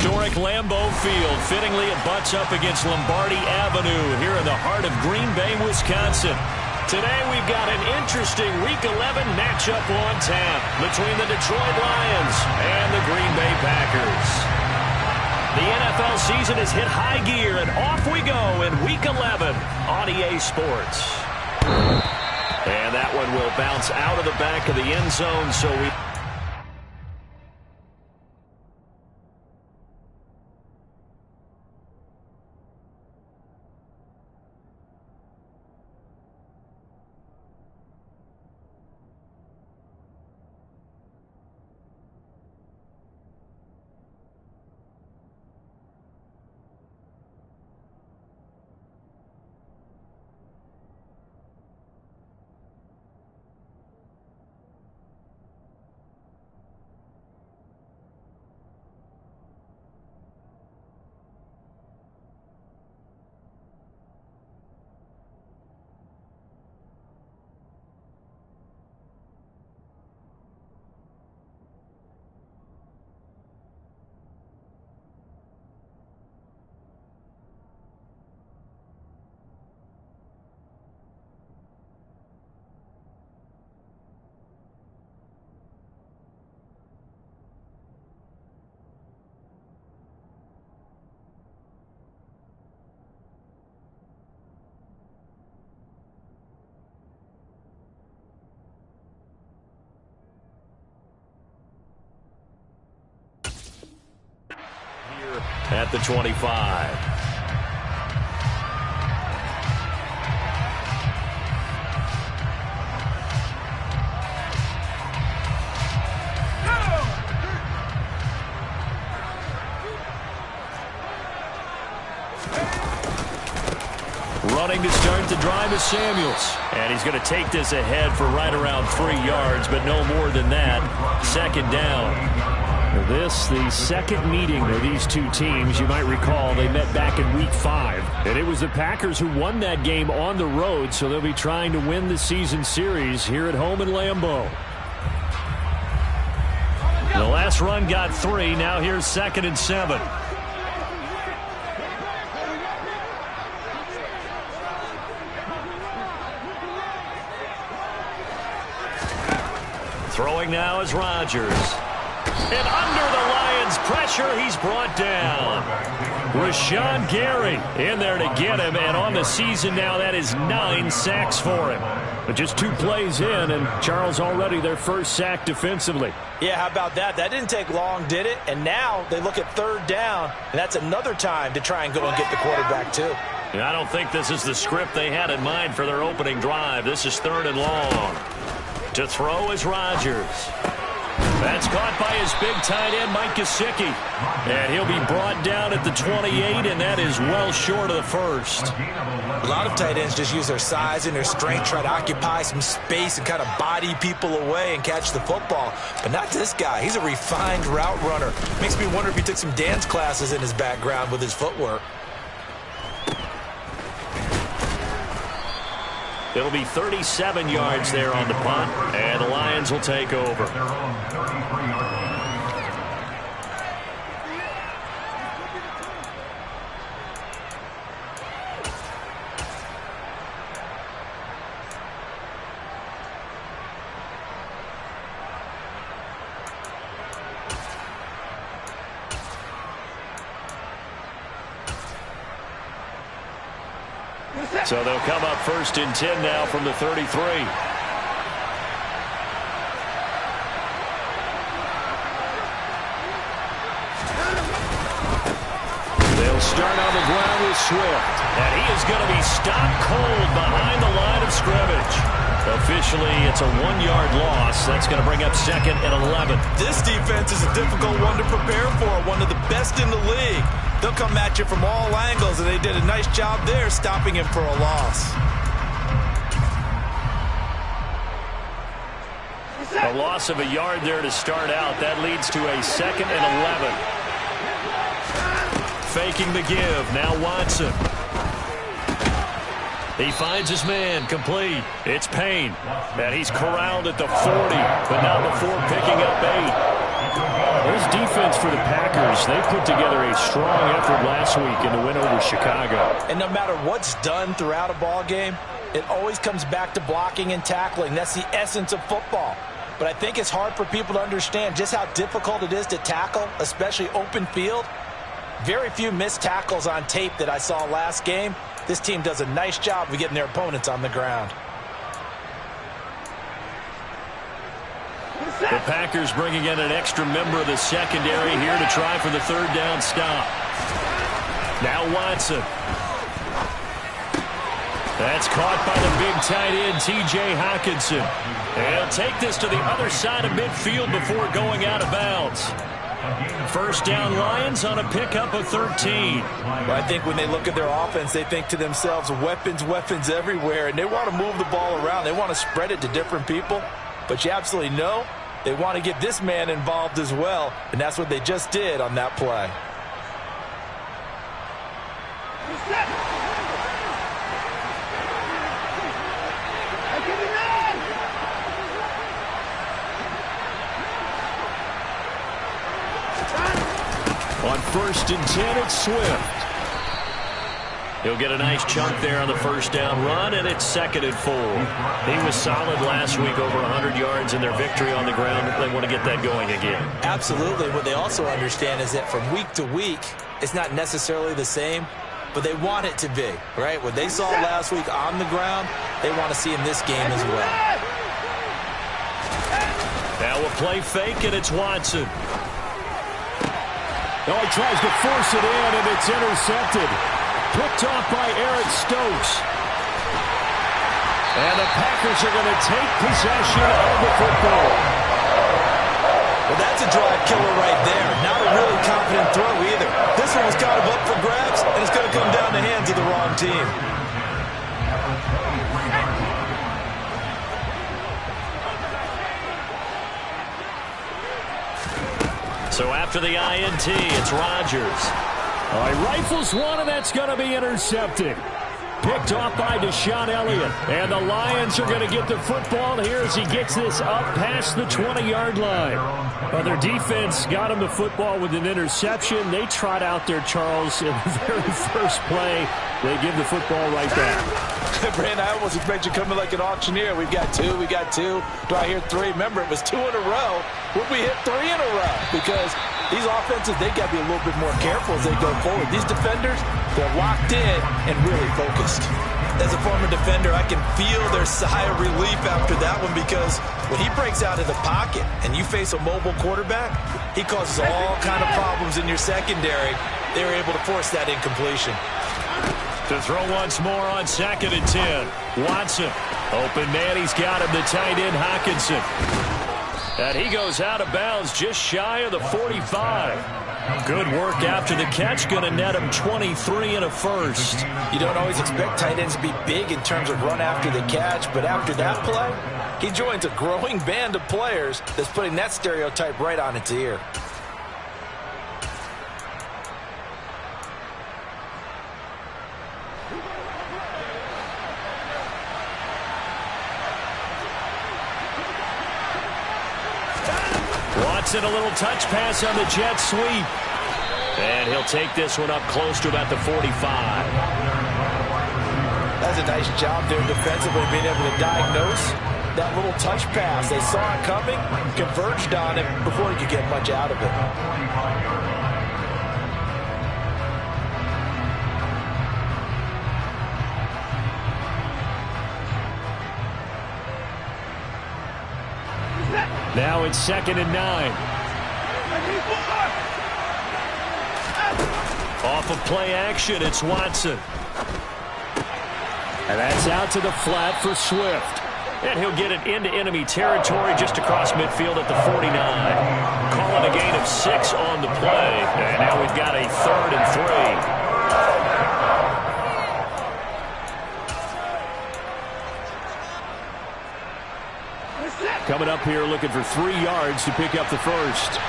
Historic Lambeau Field. Fittingly, it butts up against Lombardi Avenue here in the heart of Green Bay, Wisconsin. Today, we've got an interesting Week 11 matchup on tap between the Detroit Lions and the Green Bay Packers. The NFL season has hit high gear, and off we go in Week 11 on EA Sports. And that one will bounce out of the back of the end zone, so we... At the 25. Running to start the drive is Samuels. And he's going to take this ahead for right around 3 yards, but no more than that. Second down. This, the second meeting of these two teams. You might recall they met back in Week 5. And it was the Packers who won that game on the road, so they'll be trying to win the season series here at home in Lambeau. The last run got 3. Now here's 2nd and 7. Throwing now is Rodgers. And under the Lions' pressure, he's brought down. Rashawn Gary in there to get him, and on the season now, that is 9 sacks for him. But just 2 plays in, and Charles already their first sack defensively. Yeah, how about that? That didn't take long, did it? And now they look at 3rd down, and that's another time to try and go and get the quarterback, too. And I don't think this is the script they had in mind for their opening drive. This is 3rd and long. To throw is Rodgers. That's caught by his big tight end, Mike Gesicki. And he'll be brought down at the 28, and that is well short of the first. A lot of tight ends just use their size and their strength, try to occupy some space and kind of body people away and catch the football. But not this guy. He's a refined route runner. Makes me wonder if he took some dance classes in his background with his footwork. It'll be 37 yards there on the punt, and the Lions will take over. So they'll come up 1st and 10 now from the 33. They'll start on the ground with Swift. And he is going to be stopped cold behind the line of scrimmage. Officially, it's a 1-yard loss. That's going to bring up 2nd and 11. This defense is a difficult one to prepare for, one of the best in the league. They'll come at you from all angles, and they did a nice job there stopping him for a loss. A loss of a yard there to start out. That leads to a 2nd and 11. Faking the give. Now Watson. He finds his man, complete. It's Payne. And he's corralled at the 40, but now before picking up 8. This defense defense for the Packers. They put together a strong effort last week in the win over Chicago. And no matter what's done throughout a ball game, it always comes back to blocking and tackling. That's the essence of football. But I think it's hard for people to understand just how difficult it is to tackle, especially open field. Very few missed tackles on tape that I saw last game. This team does a nice job of getting their opponents on the ground. The Packers bringing in an extra member of the secondary here to try for the third down stop. Now Watson. That's caught by the big tight end, T.J. Hockenson. And he'll take this to the other side of midfield before going out of bounds. First down Lions on a pickup of 13. Well, I think when they look at their offense, they think to themselves, weapons, weapons everywhere, and they want to move the ball around. They want to spread it to different people. But you absolutely know they want to get this man involved as well, and that's what they just did on that play. On 1st and 10, it's Swift. He'll get a nice chunk there on the first down run, and it's 2nd and 4. He was solid last week, over 100 yards in their victory on the ground. They want to get that going again. Absolutely. What they also understand is that from week to week, it's not necessarily the same, but they want it to be, right? What they saw last week on the ground, they want to see in this game as well. Now a play fake, and it's Watson. Oh, he tries to force it in, and it's intercepted. Picked off by Eric Stokes. And the Packers are going to take possession of the football. Well, that's a drive killer right there. Not a really confident throw either. This one was kind of up for grabs, and it's going to come down the hands of the wrong team. So after the INT, it's Rodgers. All right, rifles one, and that's going to be intercepted. Picked off by Deshaun Elliott. And the Lions are going to get the football here as he gets this up past the 20-yard line. Well, their defense got him the football with an interception. They trot out there, Charles, in the very first play. They give the football right back. Brand, I almost expect you coming like an auctioneer. We've got two. Do I hear three? Remember, it was 2 in a row. Would we hit 3 in a row? Because these offenses, they got to be a little bit more careful as they go forward. These defenders, they're locked in and really focused. As a former defender, I can feel their sigh of relief after that one, because when he breaks out of the pocket and you face a mobile quarterback, he causes all kind of problems in your secondary. They were able to force that incompletion. To throw once more on 2nd and 10. Watson. Open man, he's got him, the tight end Hockenson. And he goes out of bounds just shy of the 45. Good work after the catch. Going to net him 23 and a first. You don't always expect tight ends to be big in terms of run after the catch, but after that play, he joins a growing band of players that's putting that stereotype right on its ear. Watson, a little touch pass on the jet sweep. And he'll take this one up close to about the 45. That's a nice job there defensively, being able to diagnose that little touch pass. They saw it coming, converged on it before he could get much out of it. Now it's 2nd and 9. Off of play action, it's Watson. And that's out to the flat for Swift. And he'll get it into enemy territory just across midfield at the 49. Calling a gain of 6 on the play. And now we've got a 3rd and 3. Coming up here looking for 3 yards to pick up the first.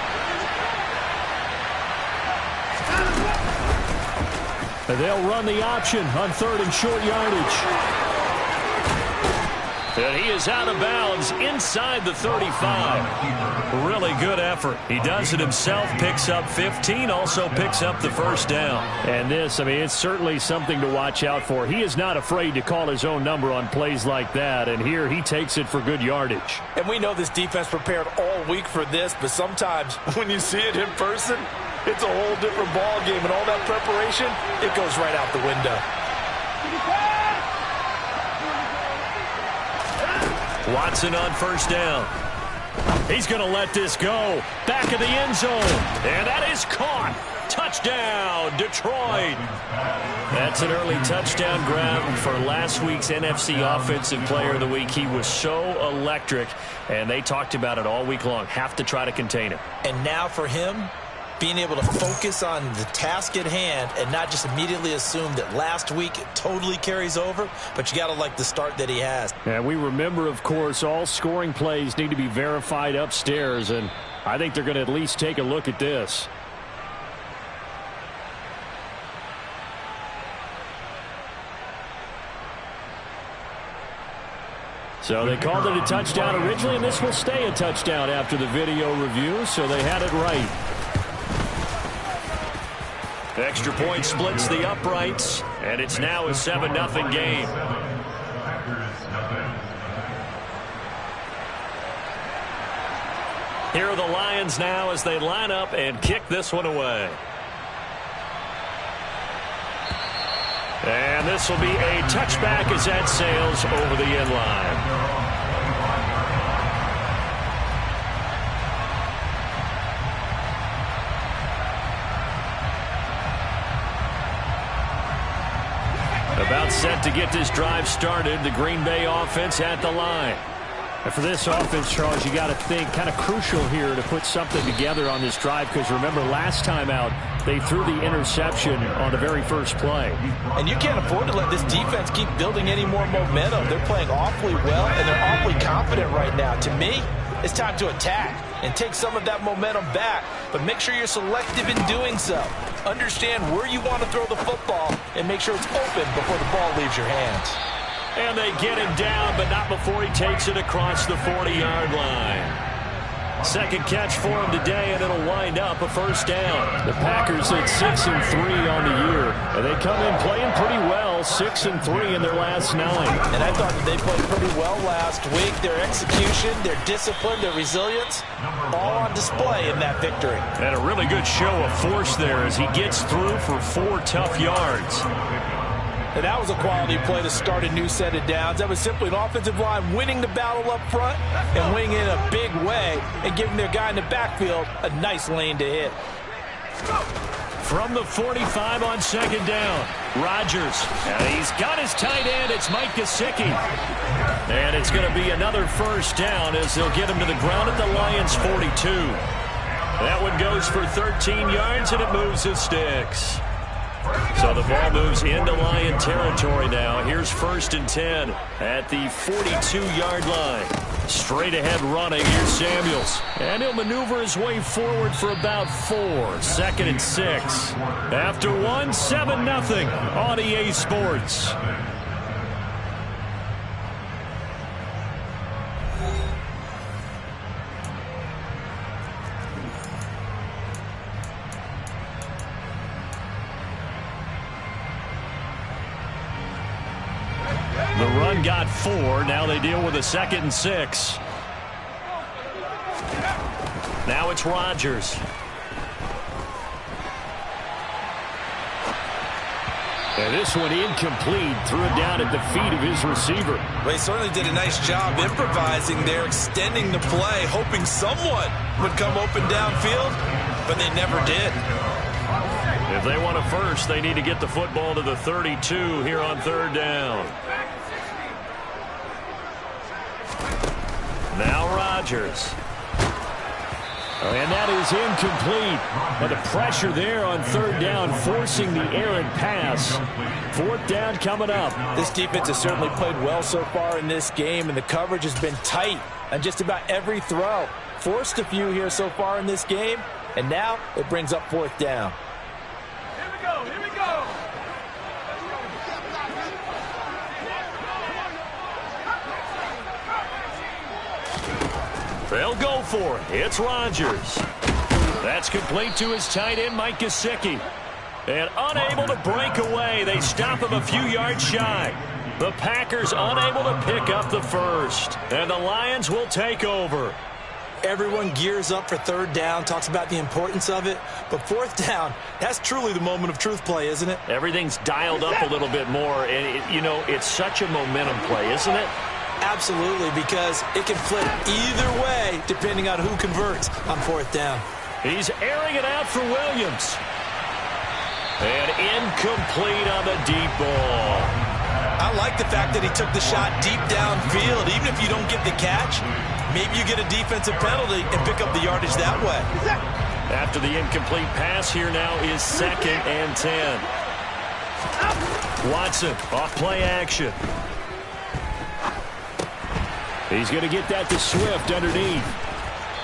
And they'll run the option on 3rd and short yardage. And he is out of bounds inside the 35. Really good effort. He does it himself, picks up 15, also picks up the first down. And this, I mean, it's certainly something to watch out for. He is not afraid to call his own number on plays like that, and here he takes it for good yardage. And we know this defense prepared all week for this, but sometimes when you see it in person, it's a whole different ball game, and all that preparation, it goes right out the window. Watson on first down. He's going to let this go. Back of the end zone. And that is caught. Touchdown, Detroit. That's an early touchdown grab for last week's NFC Offensive Player of the Week. He was so electric, and they talked about it all week long. Have to try to contain him. And now for him, being able to focus on the task at hand and not just immediately assume that last week it totally carries over, but you got to like the start that he has. And we remember, of course, all scoring plays need to be verified upstairs, and I think they're going to at least take a look at this. So they called it a touchdown originally, and this will stay a touchdown after the video review, so they had it right. Extra point splits the uprights, and it's now a 7-0 game. Here are the Lions now as they line up and kick this one away. And this will be a touchback as that sails over the end line. About set to get this drive started. The Green Bay offense at the line. And for this offense, Charles, you got to think kind of crucial here to put something together on this drive, because remember last time out they threw the interception on the very first play. And you can't afford to let this defense keep building any more momentum. They're playing awfully well, and they're awfully confident right now. To me, it's time to attack and take some of that momentum back, but make sure you're selective in doing so. Understand where you want to throw the football and make sure it's open before the ball leaves your hands. And they get him down, but not before he takes it across the 40-yard line. Second catch for him today, and it'll wind up a first down. The Packers at 6-3 on the year, and they come in playing pretty well, 6-3 in their last 9. And I thought that they played pretty well last week. Their execution, their discipline, their resilience, all on display in that victory. And a really good show of force there as he gets through for 4 tough yards. And that was a quality play to start a new set of downs. That was simply an offensive line winning the battle up front and winning in a big way and giving their guy in the backfield a nice lane to hit. From the 45 on second down, Rodgers. And he's got his tight end. It's Mike Gesicki. And it's going to be another first down as they'll get him to the ground at the Lions' 42. That one goes for 13 yards, and it moves his sticks. So the ball moves into Lion territory now. Here's 1st and 10 at the 42-yard line. Straight ahead running. Here's Samuels. And he'll maneuver his way forward for about 4. 2nd and 6. After 1, 7-0 on EA Sports. The run got 4. Now they deal with a 2nd and 6. Now it's Rodgers. And this one incomplete. Threw it down at the feet of his receiver. Well, he certainly did a nice job improvising there, extending the play, hoping someone would come open downfield, but they never did. If they want a first, they need to get the football to the 32 here on 3rd down. Now Rodgers. And that is incomplete. But the pressure there on 3rd down, forcing the errant pass. 4th down coming up. This defense has certainly played well so far in this game, and the coverage has been tight on just about every throw. Forced a few here so far in this game, and now it brings up 4th down. Here we go. They'll go for it. It's Rodgers. That's complete to his tight end, Mike Gesicki. And unable to break away. They stop him a few yards shy. The Packers unable to pick up the first. And the Lions will take over. Everyone gears up for third down, talks about the importance of it. But fourth down, that's truly the moment of truth play, isn't it? Everything's dialed up a little bit more. And, it's such a momentum play, isn't it? Absolutely, because it can flip either way depending on who converts on fourth down. He's airing it out for Williams. And incomplete on the deep ball. I like the fact that he took the shot deep downfield. Even if you don't get the catch, maybe you get a defensive penalty and pick up the yardage that way. After the incomplete pass, here now is 2nd and 10. Watson off play action. He's going to get that to Swift underneath.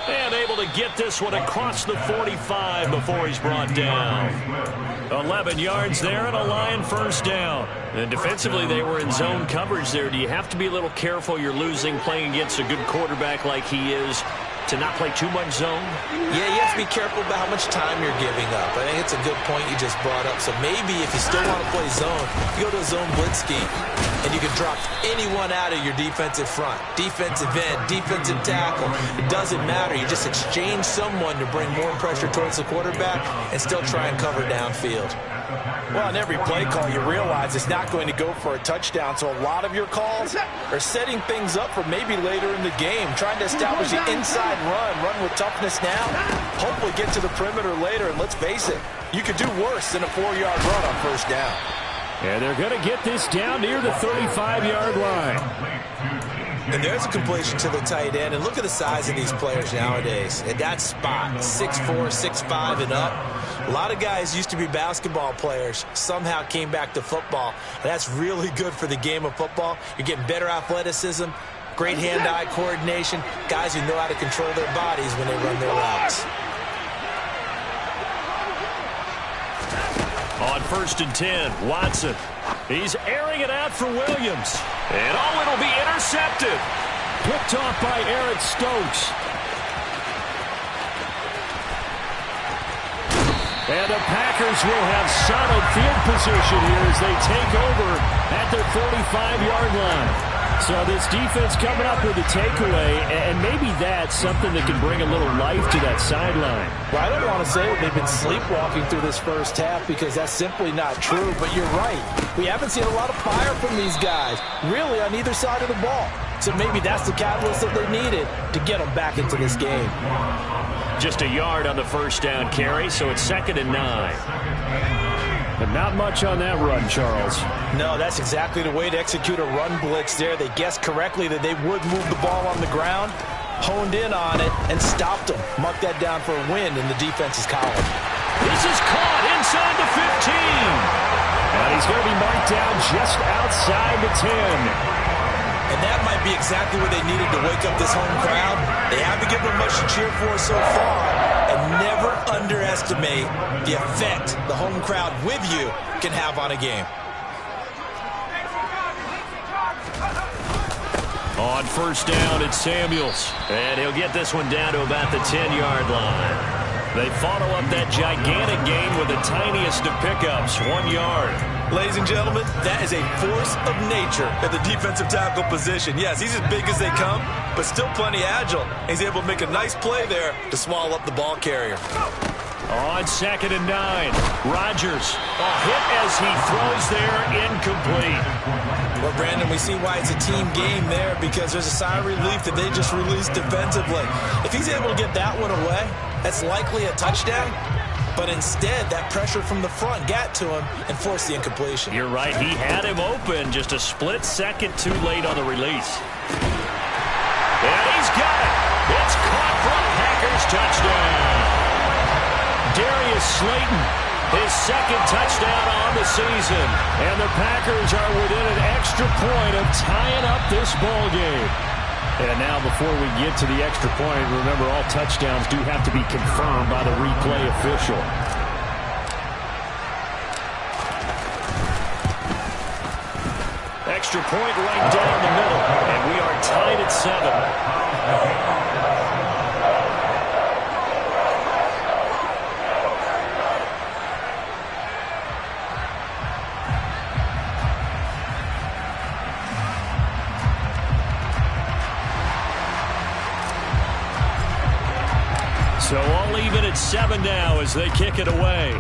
And able to get this one across the 45 before he's brought down. 11 yards there and a Lion first down. And defensively, they were in zone coverage there. Do you have to be a little careful you're losing playing against a good quarterback like he is to not play too much zone? Yeah, you have to be careful about how much time you're giving up. I think it's a good point you just brought up. So maybe if you still want to play zone, you go to a zone blitz scheme, and you can drop anyone out of your defensive front. Defensive end, defensive tackle. It doesn't matter. You just exchange someone to bring more pressure towards the quarterback and still try and cover downfield. Well, on every play call, you realize it's not going to go for a touchdown, so a lot of your calls are setting things up for maybe later in the game, trying to establish the inside run with toughness now, hopefully get to the perimeter later, and let's face it, you could do worse than a 4-yard run on first down. And they're going to get this down near the 35-yard line. And there's a completion to the tight end. And look at the size of these players nowadays. At that spot, 6'4", 6'5", and up. A lot of guys used to be basketball players, somehow came back to football. And that's really good for the game of football. You're getting better athleticism, great hand-eye coordination, guys who know how to control their bodies when they run their routes. On 1st and 10, Watson. He's airing it out for Williams. And it'll be intercepted. Picked off by Eric Stokes. And the Packers will have solid field position here as they take over at their 45-yard line. So this defense coming up with a takeaway, and maybe that's something that can bring a little life to that sideline. Well, I don't want to say that they've been sleepwalking through this first half because that's simply not true, but you're right. We haven't seen a lot of fire from these guys, really on either side of the ball. So maybe that's the catalyst that they needed to get them back into this game. Just a yard on the first down carry, so it's 2nd and 9. But not much on that run, Charles. No, that's exactly the way to execute a run blitz there. They guessed correctly that they would move the ball on the ground, honed in on it, and stopped them. Mark that down for a win in the defense's column. This is caught inside the 15. And he's going to be marked down just outside the 10. And that might be exactly what they needed to wake up this home crowd. They haven't given them much to cheer for so far. And never underestimate the effect the home crowd with you can have on a game. On first down, it's Samuels. And he'll get this one down to about the 10-yard line. They follow up that gigantic gain with the tiniest of pickups, 1 yard. Ladies and gentlemen, that is a force of nature at the defensive tackle position. Yes, he's as big as they come, but still plenty agile. He's able to make a nice play there to swallow up the ball carrier. On 2nd and 9, Rodgers. A hit as he throws there, incomplete. Well, Brandon, we see why it's a team game there because there's a sigh of relief that they just released defensively. If he's able to get that one away, that's likely a touchdown. But instead, that pressure from the front got to him and forced the incompletion. You're right. He had him open just a split second too late on the release. And he's got it. It's caught for a Packers touchdown. Darius Slayton, his 2nd touchdown on the season. And the Packers are within an extra point of tying up this ball game. And now before we get to the extra point, remember all touchdowns do have to be confirmed by the replay official. Extra point right down the middle, and we are tied at 7. even at 7 now as they kick it away.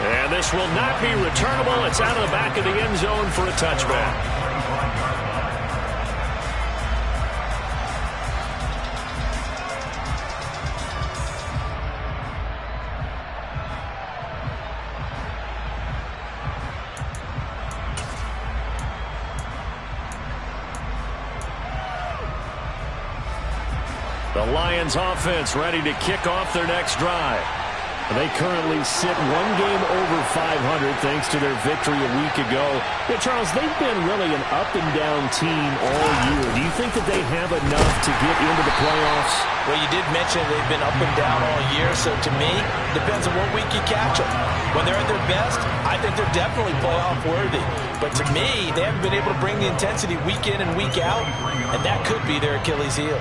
And this will not be returnable. It's out of the back of the end zone for a touchback. The Lions offense ready to kick off their next drive. They currently sit one game over 500 thanks to their victory a week ago. Yeah, Charles, they've been really an up-and-down team all year. Do you think that they have enough to get into the playoffs? Well, you did mention they've been up and down all year, so to me, depends on what week you catch them. When they're at their best, I think they're definitely playoff worthy. But to me, they haven't been able to bring the intensity week in and week out, and that could be their Achilles heel.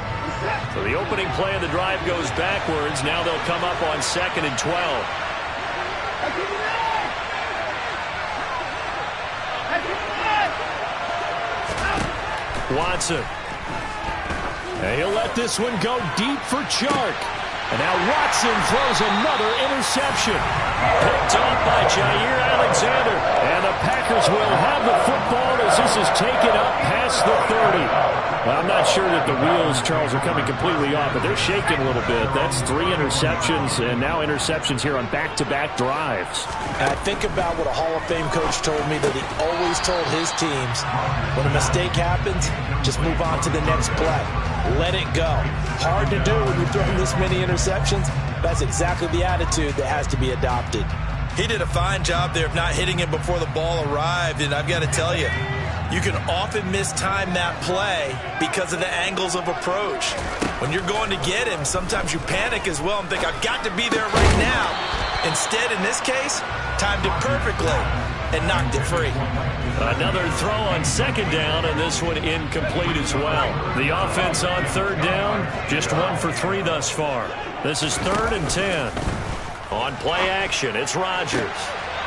So the opening play of the drive goes backwards. Now they'll come up on 2nd and 12. Watson. And he'll let this one go deep for Chark. And now Watson throws another interception. Picked off by Jair Alexander. And the Packers will have the football as this is taken up past the 30. Well, I'm not sure that the wheels, Charles, are coming completely off, but they're shaking a little bit. That's 3 interceptions, and now interceptions here on back-to-back drives. And I think about what a Hall of Fame coach told me, that he always told his teams, when a mistake happens, just move on to the next play. Let it go. Hard to do when you're throwing this many interceptions. That's exactly the attitude that has to be adopted. He did a fine job there of not hitting him before the ball arrived, and I've got to tell you, you can often mistime that play because of the angles of approach. When you're going to get him, sometimes you panic as well and think, I've got to be there right now. Instead, in this case, timed it perfectly and knocked it free. Another throw on 2nd down, and this one incomplete as well. The offense on 3rd down, just 1 for 3 thus far. This is 3rd and 10. On play action, it's Rodgers.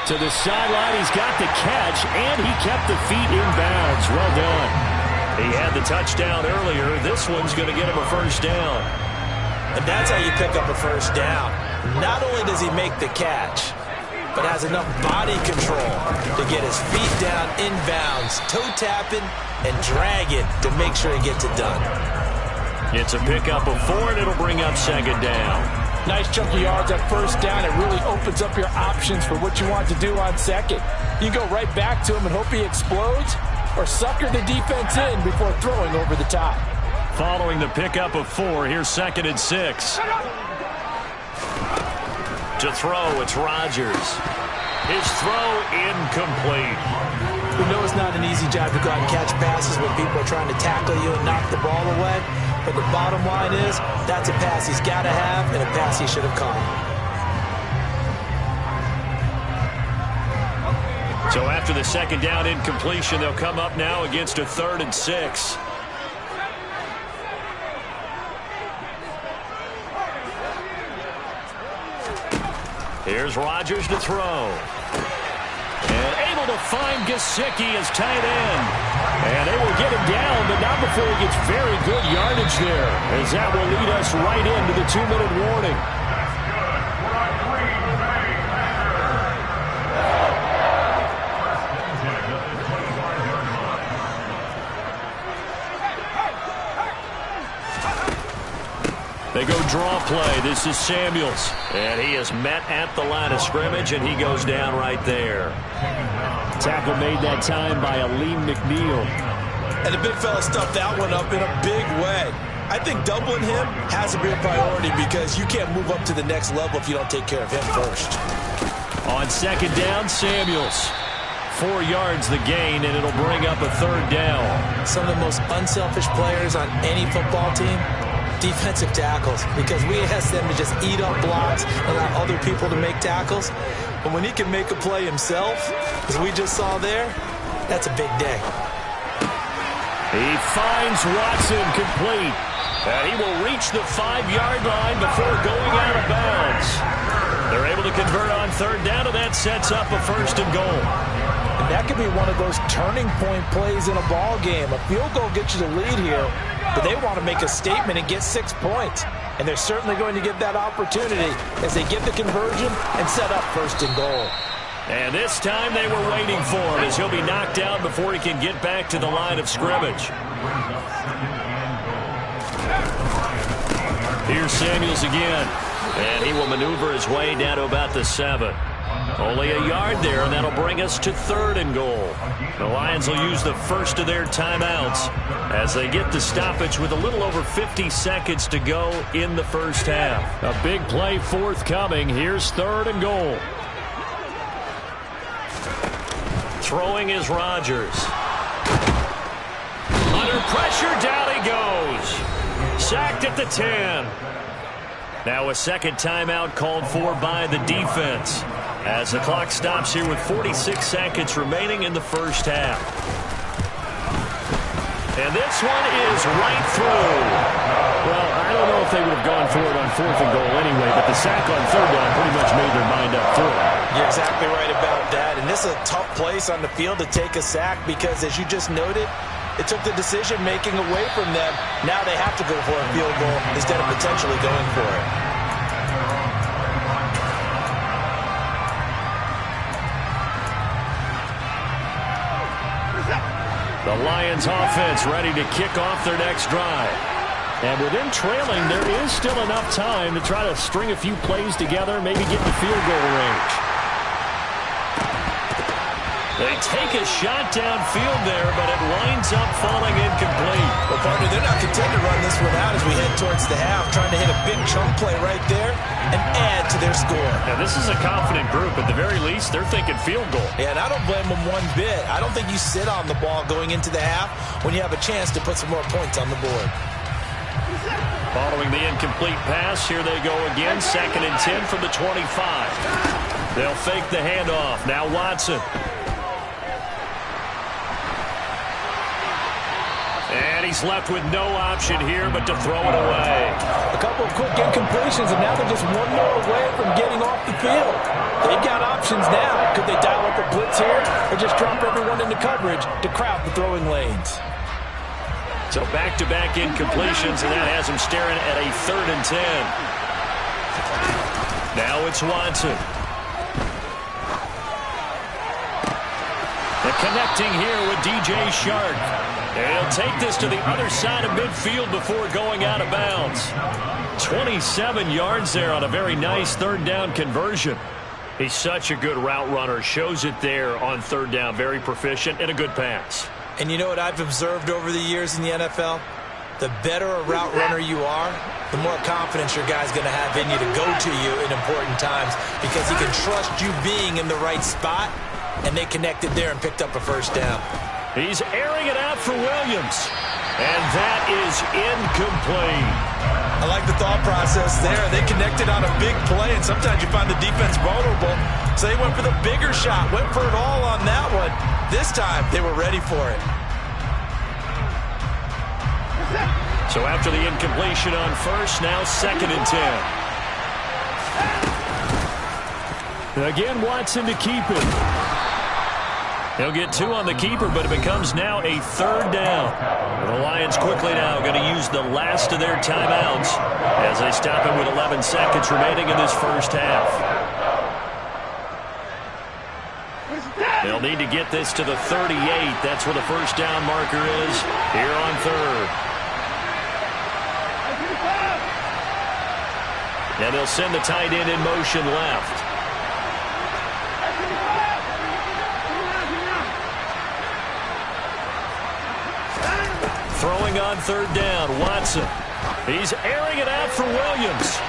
To the sideline, he's got the catch, and he kept the feet in bounds. Well done. He had the touchdown earlier. This one's going to get him a 1st down. And that's how you pick up a 1st down. Not only does he make the catch, but has enough body control to get his feet down in bounds, toe tapping and dragging to make sure he gets it done. It's a pickup of 4, and it'll bring up 2nd down. Nice chunk of yards at 1st down. It really opens up your options for what you want to do on 2nd. You go right back to him and hope he explodes, or sucker the defense in before throwing over the top. Following the pickup of 4, here's 2nd and 6. To throw, it's Rodgers. His throw incomplete. We know it's not an easy job to go out and catch passes when people are trying to tackle you and knock the ball away. But the bottom line is, that's a pass he's got to have and a pass he should have caught. So after the 2nd down incompletion, they'll come up now against a 3rd and 6. Here's Rodgers to throw. And able to find Gesicki as tight end. And they will get him down, but not before he gets very good yardage there, as that will lead us right into the 2-minute warning. They go draw play. This is Samuels. And he is met at the line of scrimmage, and he goes down right there. Tackle made that time by Aleem McNeil. And the big fella stuffed that one up in a big way. I think doubling him has to be a priority because you can't move up to the next level if you don't take care of him first. On 2nd down, Samuels. 4 yards the gain, and it'll bring up a 3rd down. Some of the most unselfish players on any football team, defensive tackles, because we ask them to just eat up blocks and allow other people to make tackles. But when he can make a play himself, as we just saw there, that's a big day. He finds Watson complete. And he will reach the 5-yard line before going out of bounds. They're able to convert on 3rd down, and that sets up a 1st and goal. And that could be one of those turning point plays in a ball game. A field goal gets you the lead here, but they want to make a statement and get 6 points. And they're certainly going to get that opportunity as they get the conversion and set up 1st and goal. And this time they were waiting for him as he'll be knocked out before he can get back to the line of scrimmage. Here's Samuels again. And he will maneuver his way down to about the 7. Only a yard there, and that'll bring us to 3rd and goal. The Lions will use the first of their timeouts as they get the stoppage with a little over 50 seconds to go in the first half. A big play forthcoming. Here's 3rd and goal. Throwing is Rodgers. Under pressure, down he goes. Sacked at the 10. Now a second timeout called for by the defense as the clock stops here with 46 seconds remaining in the first half. And this one is right through. Well, I don't know if they would have gone for it on 4th and goal anyway, but the sack on 3rd down pretty much made their mind up for it. You're exactly right about that. And this is a tough place on the field to take a sack because, as you just noted, it took the decision-making away from them. Now they have to go for a field goal instead of potentially going for it. The Lions offense ready to kick off their next drive. And with them trailing, there is still enough time to try to string a few plays together, maybe get in field goal range. They take a shot downfield there, but it winds up falling incomplete. Well, partner, they're not content to run this one out as we head towards the half, trying to hit a big chunk play right there and add to their score. Now, this is a confident group. At the very least, they're thinking field goal. Yeah, and I don't blame them one bit. I don't think you sit on the ball going into the half when you have a chance to put some more points on the board. Following the incomplete pass, here they go again. 2nd and 10 from the 25. They'll fake the handoff. Now Watson. And he's left with no option here but to throw it away. A couple of quick incompletions, and now they're just one more away from getting off the field. They've got options now. Could they dial up a blitz here or just drop everyone into coverage to crowd the throwing lanes? So back-to-back incompletions, and that has them staring at a 3rd and 10. Now it's Watson. The connecting here with DJ Shark. And he'll take this to the other side of midfield before going out of bounds. 27 yards there on a very nice 3rd down conversion. He's such a good route runner. Shows it there on 3rd down. Very proficient and a good pass. And you know what I've observed over the years in the NFL? The better a route runner you are, the more confidence your guy's going to have in you to go to you in important times because he can trust you being in the right spot, and they connected there and picked up a 1st down. He's airing it out for Williams. And that is incomplete. I like the thought process there. They connected on a big play, and sometimes you find the defense vulnerable. So they went for the bigger shot, went for it all on that one. This time, they were ready for it. So after the incompletion on 1st, now 2nd and 10. Again, Watson to keep it. He'll get 2 on the keeper, but it becomes now a 3rd down. The Lions quickly now going to use the last of their timeouts as they stop him with 11 seconds remaining in this first half. They'll need to get this to the 38. That's where the 1st down marker is here on 3rd. And they'll send the tight end in motion left. Throwing on 3rd down, Watson. He's airing it out for Williams.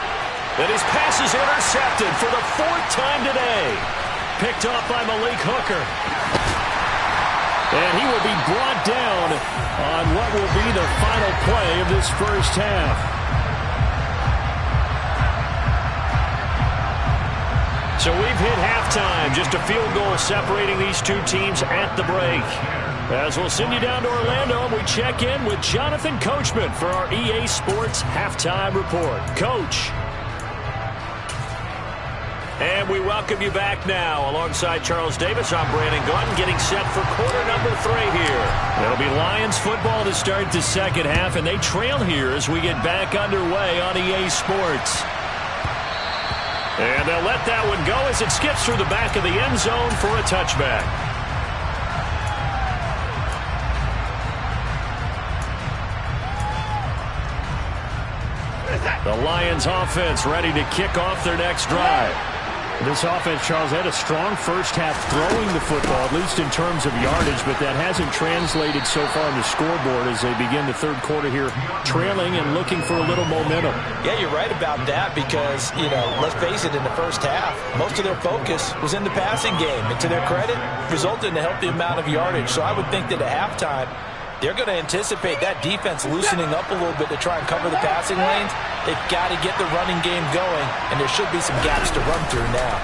And his pass is intercepted for the 4th time today. Picked off by Malik Hooker. And he will be brought down on what will be the final play of this first half. So we've hit halftime. Just a field goal separating these two teams at the break. As we'll send you down to Orlando, and we check in with Jonathan Coachman for our EA Sports Halftime Report. Coach. And we welcome you back now. Alongside Charles Davis, I'm Brandon Gaudin, getting set for quarter number 3 here. It'll be Lions football to start the second half, and they trail here as we get back underway on EA Sports. And they'll let that one go as it skips through the back of the end zone for a touchback. The Lions offense ready to kick off their next drive. This offense, Charles, had a strong first half throwing the football, at least in terms of yardage, but that hasn't translated so far on the scoreboard as they begin the third quarter here, trailing and looking for a little momentum. Yeah, you're right about that because, let's face it, in the first half, most of their focus was in the passing game. And to their credit, resulted in a healthy amount of yardage. So I would think that at halftime, they're going to anticipate that defense loosening up a little bit to try and cover the passing lanes. They've got to get the running game going, and there should be some gaps to run through now.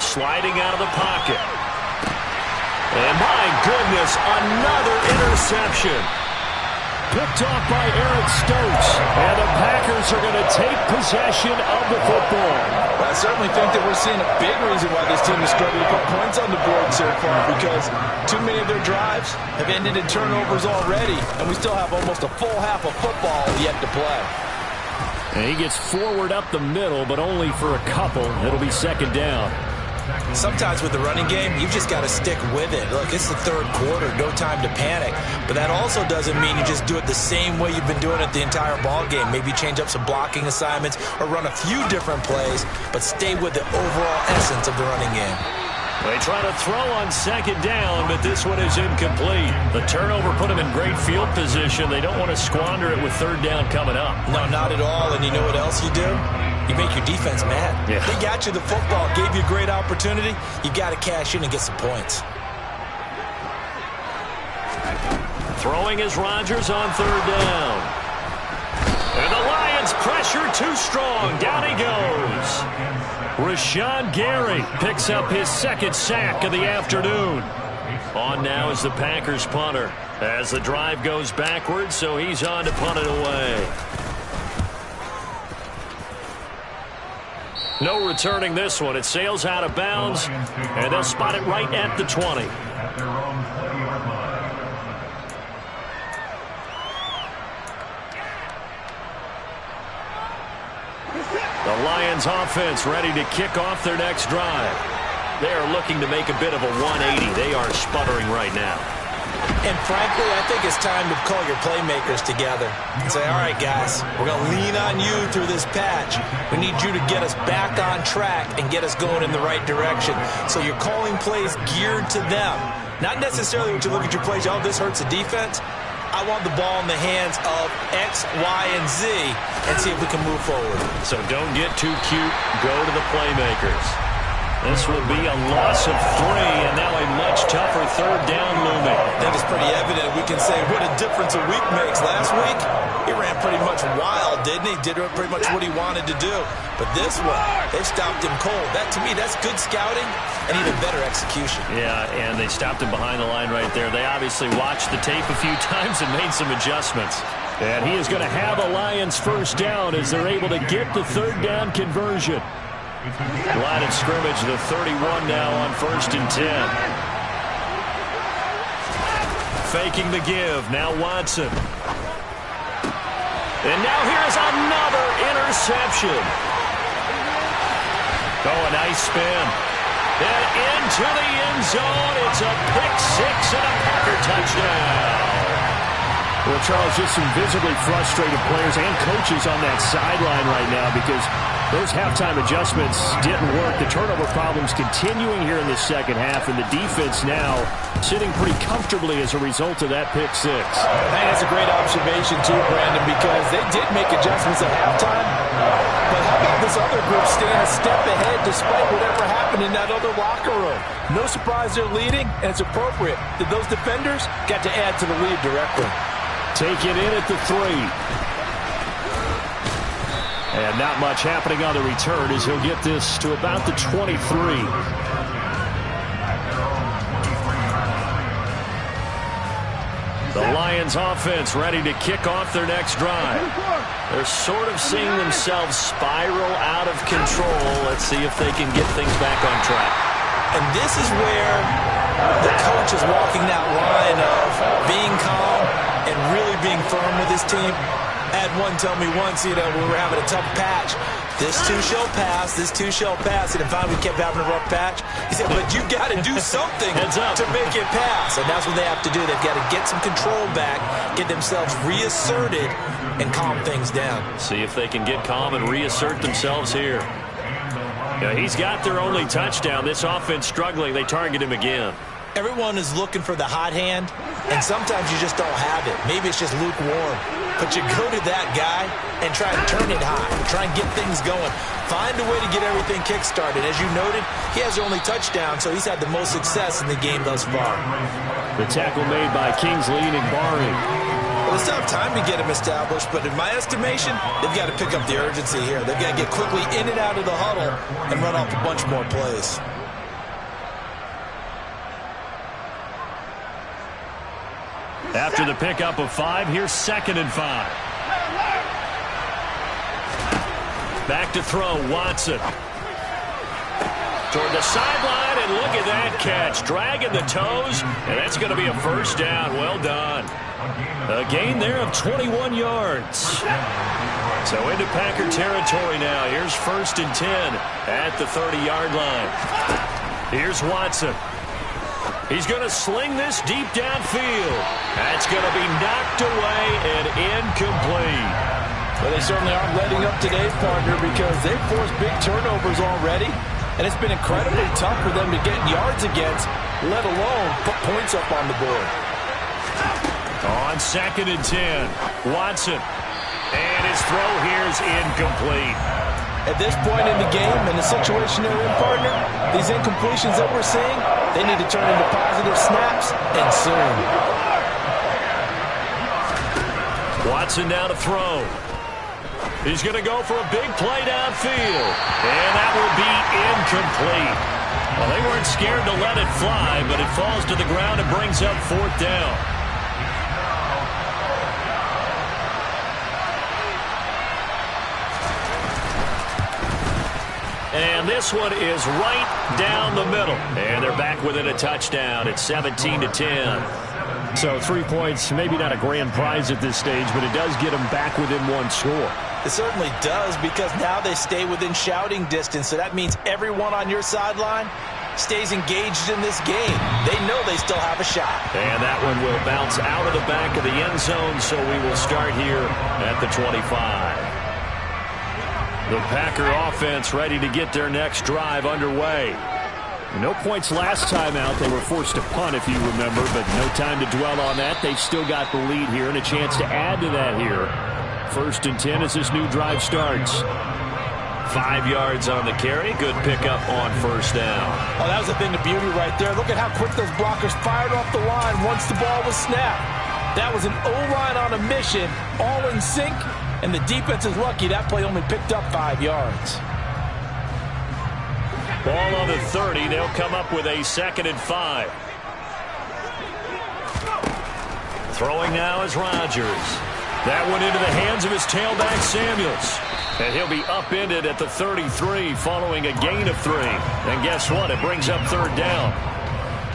Sliding out of the pocket. And my goodness, another interception. Picked off by Eric Stokes. And the Packers are going to take possession of the football. I certainly think that we're seeing a big reason why this team is struggling to put points on the board so far, because too many of their drives have ended in turnovers already, and we still have almost a full half of football yet to play. And he gets forward up the middle, but only for a couple. It'll be second down. Sometimes with the running game, you've just got to stick with it. Look, it's the third quarter, no time to panic. But that also doesn't mean you just do it the same way you've been doing it the entire ball game. Maybe change up some blocking assignments or run a few different plays, but stay with the overall essence of the running game. They try to throw on second down, but this one is incomplete. The turnover put them in great field position. They don't want to squander it with third down coming up. No, not at all. And you know what else you do? You make your defense mad. Yeah. They got you the football, gave you a great opportunity. You got to cash in and get some points. Throwing is Rodgers on third down. And the Lions pressure too strong. Down he goes. Rashawn Gary picks up his second sack of the afternoon. On now is the Packers punter as the drive goes backwards, so he's on to punt it away. No returning this one. It sails out of bounds, and they'll spot it right at the 20. The Lions offense ready to kick off their next drive. They are looking to make a bit of a 180. They are sputtering right now. And frankly, I think it's time to call your playmakers together and say, all right, guys, we're going to lean on you through this patch. We need you to get us back on track and get us going in the right direction. So you're calling plays geared to them. Not necessarily when you look at your plays, oh, this hurts the defense. I want the ball in the hands of X, Y, and Z and see if we can move forward. So don't get too cute. Go to the playmakers. This will be a loss of 3, and now a much tougher third down looming. I think it's pretty evident. We can say what a difference a week makes. Last week, he ran pretty much wild, didn't he? Did pretty much what he wanted to do. But this one, they stopped him cold. That, to me, that's good scouting and even better execution. Yeah, and they stopped him behind the line right there. They obviously watched the tape a few times and made some adjustments. And he is going to have a Lions first down as they're able to get the third down conversion. Line of scrimmage, the 31 now on 1st and 10. Faking the give, now Watson. And now here's another interception. Oh, a nice spin. And into the end zone, it's a pick-6 and a Packer touchdown. Well, Charles, just some visibly frustrated players and coaches on that sideline right now because those halftime adjustments didn't work. The turnover problems continuing here in the second half, and the defense now sitting pretty comfortably as a result of that pick-6. I think that's a great observation, too, Brandon, because they did make adjustments at halftime. But how about this other group staying a step ahead despite whatever happened in that other locker room? No surprise they're leading, and it's appropriate that those defenders got to add to the lead directly. Take it in at the 3. And not much happening on the return as he'll get this to about the 23. The Lions offense ready to kick off their next drive. They're sort of seeing themselves spiral out of control. Let's see if they can get things back on track. And this is where the coach is walking that line of being calm and really being firm with his team. I had one tell me once, we were having a tough patch. This too shall pass, this too shall pass. And if we kept having a rough patch, he said, but you got to do something to make it pass. And that's what they have to do. They've got to get some control back, get themselves reasserted, and calm things down. See if they can get calm and reassert themselves here. Yeah, he's got their only touchdown. This offense struggling. They target him again. Everyone is looking for the hot hand, and sometimes you just don't have it. Maybe it's just lukewarm. But you go to that guy and try and turn it hot. Try and get things going. Find a way to get everything kick-started. As you noted, he has their only touchdown, so he's had the most success in the game thus far. The tackle made by Kingsley Enagbare. Well, it's tough time to get him established, but in my estimation, they've got to pick up the urgency here. They've got to get quickly in and out of the huddle and run off a bunch more plays. After the pickup of 5, here's 2nd and 5. Back to throw, Watson. Toward the sideline, and look at that catch. Dragging the toes, and that's going to be a first down. Well done. A gain there of 21 yards. So into Packer territory now. Here's 1st and 10 at the 30-yard line. Here's Watson. He's going to sling this deep downfield. That's going to be knocked away and incomplete. Well, they certainly aren't letting up today's partner because they've forced big turnovers already, and it's been incredibly tough for them to get yards against, let alone put points up on the board. On 2nd and 10, Watson. And his throw here is incomplete. At this point in the game, in the situation they're in, partner, these incompletions that we're seeing, they need to turn into positive snaps, and soon. Watson now to throw. He's going to go for a big play downfield. And that will be incomplete. Well, they weren't scared to let it fly, but it falls to the ground and brings up 4th down. And this one is right down the middle. And they're back within a touchdown. It's 17-10. So 3 points, maybe not a grand prize at this stage, but it does get them back within 1 score. It certainly does, because now they stay within shouting distance. So that means everyone on your sideline stays engaged in this game. They know they still have a shot. And that one will bounce out of the back of the end zone, so we will start here at the 25. The Packer offense ready to get their next drive underway. No points last time out. They were forced to punt, if you remember, but no time to dwell on that. They've still got the lead here and a chance to add to that here. 1st and 10 as this new drive starts. 5 yards on the carry. Good pickup on 1st down. Oh, that was the thing of beauty right there. Look at how quick those blockers fired off the line once the ball was snapped. That was an O-line on a mission, all in sync. And the defense is lucky that play only picked up 5 yards. Ball on the 30. They'll come up with a 2nd and 5. Throwing now is Rodgers. That one into the hands of his tailback, Samuels. And he'll be upended at the 33 following a gain of 3. And guess what? It brings up 3rd down.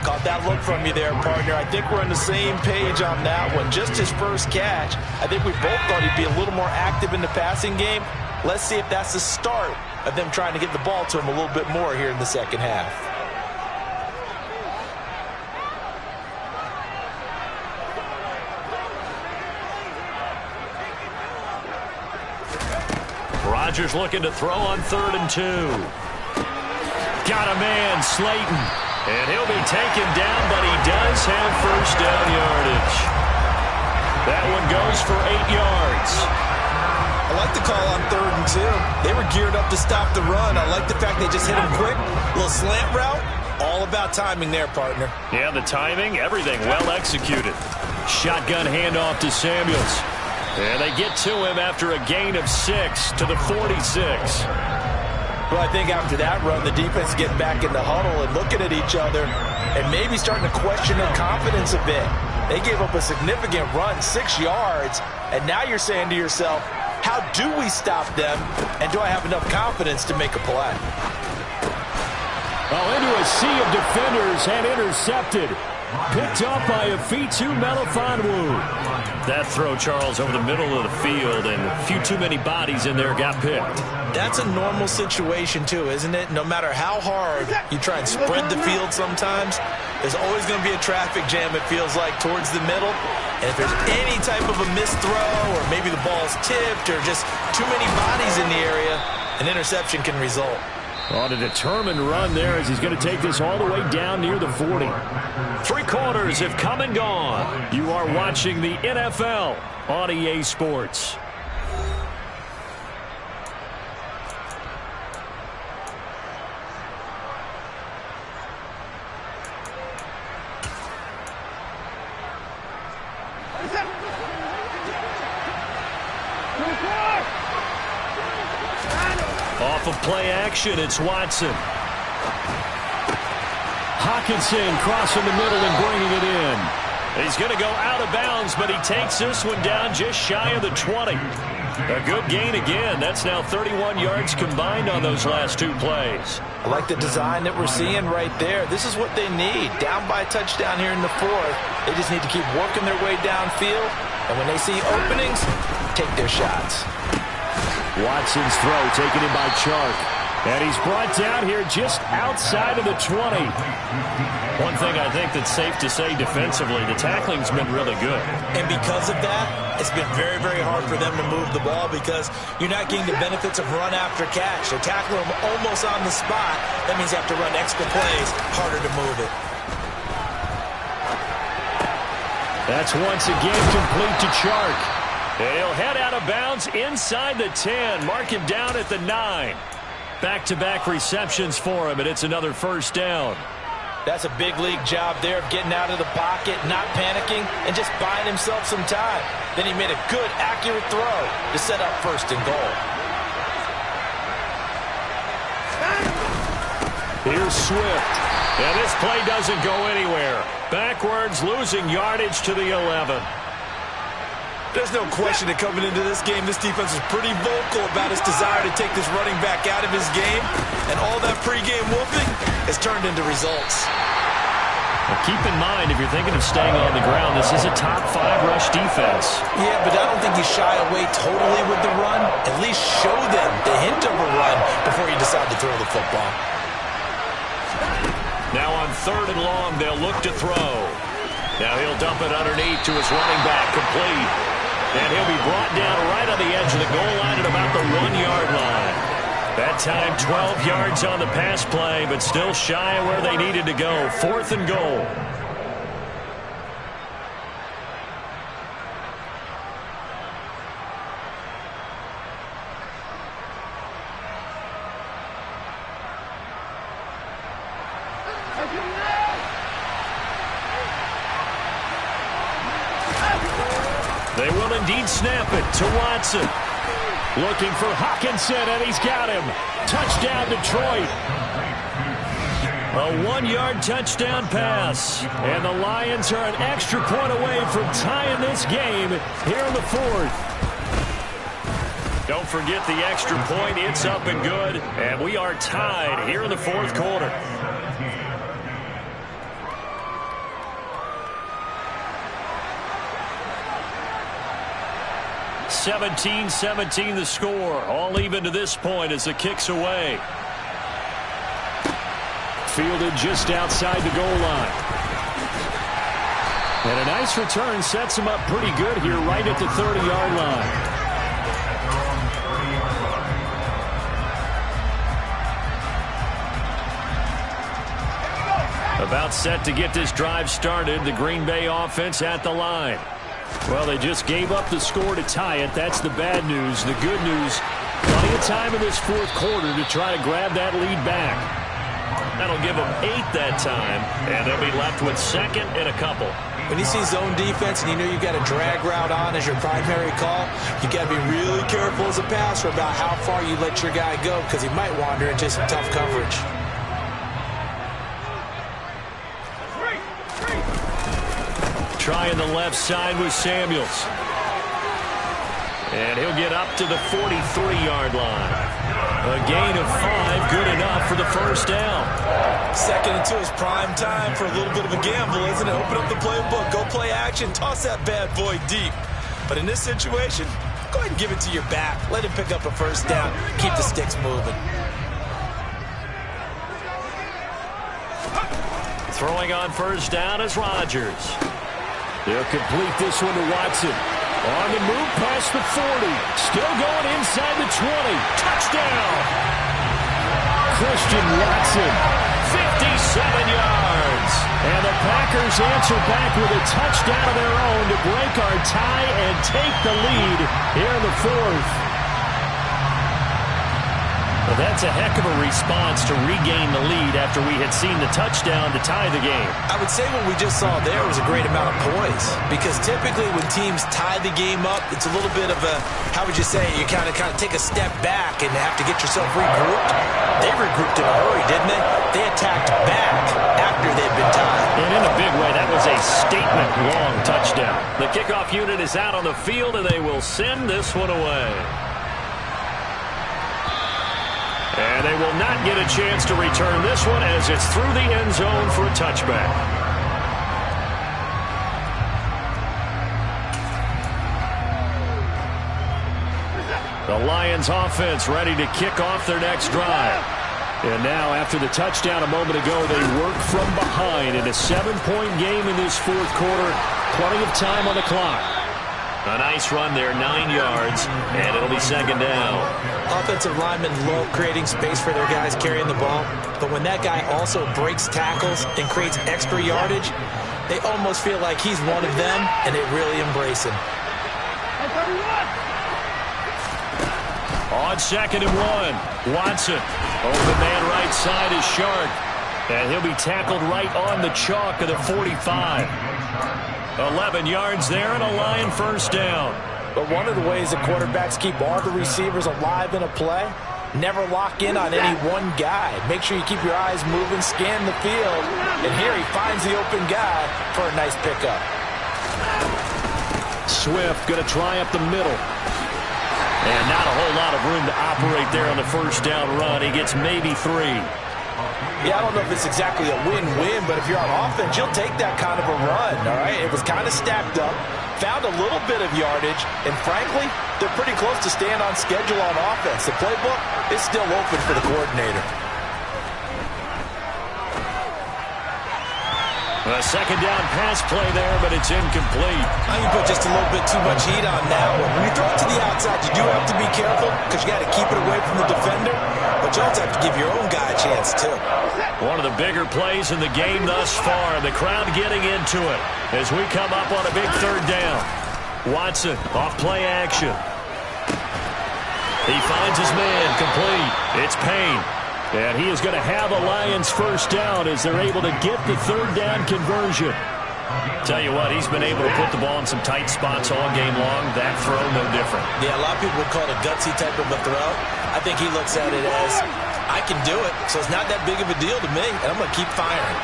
Caught that look from you there, partner. I think we're on the same page on that one. Just his first catch. I think we both thought he'd be a little more active in the passing game. Let's see if that's the start of them trying to get the ball to him a little bit more here in the second half. Rodgers looking to throw on 3rd and 2. Got a man, Slayton. And he'll be taken down, but he does have 1st down yardage. That one goes for 8 yards. I like the call on 3rd and 2. They were geared up to stop the run. I like the fact they just hit him quick. A little slant route. All about timing there, partner. Yeah, the timing, everything well executed. Shotgun handoff to Samuels. And they get to him after a gain of 6 to the 46. Well, I think after that run, the defense getting back in the huddle and looking at each other and maybe starting to question their confidence a bit. They gave up a significant run, 6 yards, and now you're saying to yourself, how do we stop them, and do I have enough confidence to make a play? Well, into a sea of defenders and intercepted. Picked up by Afitu Melifonwu. That throw, Charles, over the middle of the field, and a few too many bodies in there got picked. That's a normal situation, too, isn't it? No matter how hard you try and spread the field sometimes, there's always going to be a traffic jam, it feels like, towards the middle. And if there's any type of a missed throw, or maybe the ball's tipped, or just too many bodies in the area, an interception can result. On a determined run there as he's going to take this all the way down near the 40. 3 quarters have come and gone. You are watching the NFL on EA Sports. Off of play action, it's Watson. Hockenson crossing the middle and bringing it in. He's going to go out of bounds, but he takes this one down just shy of the 20. A good gain again. That's now 31 yards combined on those last 2 plays. I like the design that we're seeing right there. This is what they need. Down by a touchdown here in the 4th. They just need to keep working their way downfield. And when they see openings, take their shots. Watson's throw taken in by Chark. And he's brought down here just outside of the 20. One thing I think that's safe to say defensively, the tackling's been really good. And because of that, it's been very, very hard for them to move the ball because you're not getting the benefits of run after catch. They're tackling them almost on the spot. That means you have to run extra plays, harder to move it. That's once again complete to Chark. And he'll head out of bounds inside the 10. Mark him down at the 9. Back-to-back receptions for him, and it's another first down. That's a big league job there of getting out of the pocket, not panicking, and just buying himself some time. Then he made a good, accurate throw to set up 1st and goal. Here's Swift. And this play doesn't go anywhere. Backwards, losing yardage to the 11. There's no question that coming into this game, this defense is pretty vocal about its desire to take this running back out of his game. And all that pregame whooping has turned into results. Now keep in mind, if you're thinking of staying on the ground, this is a top 5 rush defense. Yeah, but I don't think you shy away totally with the run. At least show them the hint of a run before you decide to throw the football. Now on 3rd and long, they'll look to throw. Now he'll dump it underneath to his running back, complete. And he'll be brought down right on the edge of the goal line at about the 1-yard line. That time, 12 yards on the pass play, but still shy of where they needed to go. 4th and goal. They will indeed snap it to Watson. Looking for Hockenson, and he's got him. Touchdown, Detroit. A 1-yard touchdown pass. And the Lions are an extra point away from tying this game here in the 4th. Don't forget the extra point. It's up and good. And we are tied here in the 4th quarter. 17-17 the score. All even to this point as the kick's away. Fielded just outside the goal line. And a nice return sets him up pretty good here right at the 30-yard line. About set to get this drive started. The Green Bay offense at the line. Well, they just gave up the score to tie it. That's the bad news. The good news, plenty of time in this 4th quarter to try to grab that lead back. That'll give them 8 that time, and they'll be left with 2nd and a couple. When you see zone defense and you know you've got a drag route on as your primary call, you got to be really careful as a passer about how far you let your guy go because he might wander into some tough coverage. trying the left side with Samuels. And he'll get up to the 43-yard line. A gain of 5, good enough for the first down. 2nd and 2 is prime time for a little bit of a gamble, isn't it? Open up the playbook, go play action, toss that bad boy deep. But in this situation, go ahead and give it to your back. Let him pick up a first down. Keep the sticks moving. Throwing on first down is Rodgers. They'll complete this one to Watson. On the move past the 40. Still going inside the 20. Touchdown! Christian Watson, 57 yards. And the Packers answer back with a touchdown of their own to break our tie and take the lead here in the 4th. Well, that's a heck of a response to regain the lead after we had seen the touchdown to tie the game. I would say what we just saw there was a great amount of poise, because typically when teams tie the game up, it's a little bit of a, how would you say, you kind of take a step back and have to get yourself regrouped. They regrouped in a hurry, didn't they? They attacked back after they'd been tied. And in a big way, that was a statement-long touchdown. The kickoff unit is out on the field, and they will send this one away. And they will not get a chance to return this one as it's through the end zone for a touchback. The Lions offense ready to kick off their next drive. And now, after the touchdown a moment ago, they work from behind in a 7-point game in this 4th quarter. Plenty of time on the clock. A nice run there, 9 yards, and it'll be 2nd down. Offensive linemen love creating space for their guys carrying the ball, but when that guy also breaks tackles and creates extra yardage, they almost feel like he's one of them, and they really embrace him. On 2nd and 1, Watson. Open man right side is Shark, and he'll be tackled right on the chalk of the 45. 11 yards there and a Lion first down. But one of the ways that quarterbacks keep all the receivers alive in a play, never lock in on any one guy. Make sure you keep your eyes moving, scan the field, and here he finds the open guy for a nice pickup. Swift going to try up the middle. And not a whole lot of room to operate there on the first down run. He gets maybe 3. Yeah, I don't know if it's exactly a win-win, but if you're on offense, you'll take that kind of a run, all right? It was kind of stacked up, found a little bit of yardage, and frankly, they're pretty close to staying on schedule on offense. The playbook is still open for the coordinator. A 2nd down pass play there, but it's incomplete. I think you put just a little bit too much heat on that one. When you throw it to the outside, you do have to be careful because you got to keep it away from the defender, but you also have to give your own guy a chance, too. One of the bigger plays in the game thus far, and the crowd getting into it as we come up on a big 3rd down. Watson off play action. He finds his man complete. It's Payne. And he is going to have a Lions first down as they're able to get the 3rd down conversion. Tell you what, he's been able to put the ball in some tight spots all game long. That throw, no different. Yeah, a lot of people would call it a gutsy type of a throw. I think he looks at it as, I can do it, so it's not that big of a deal to me, and I'm going to keep firing.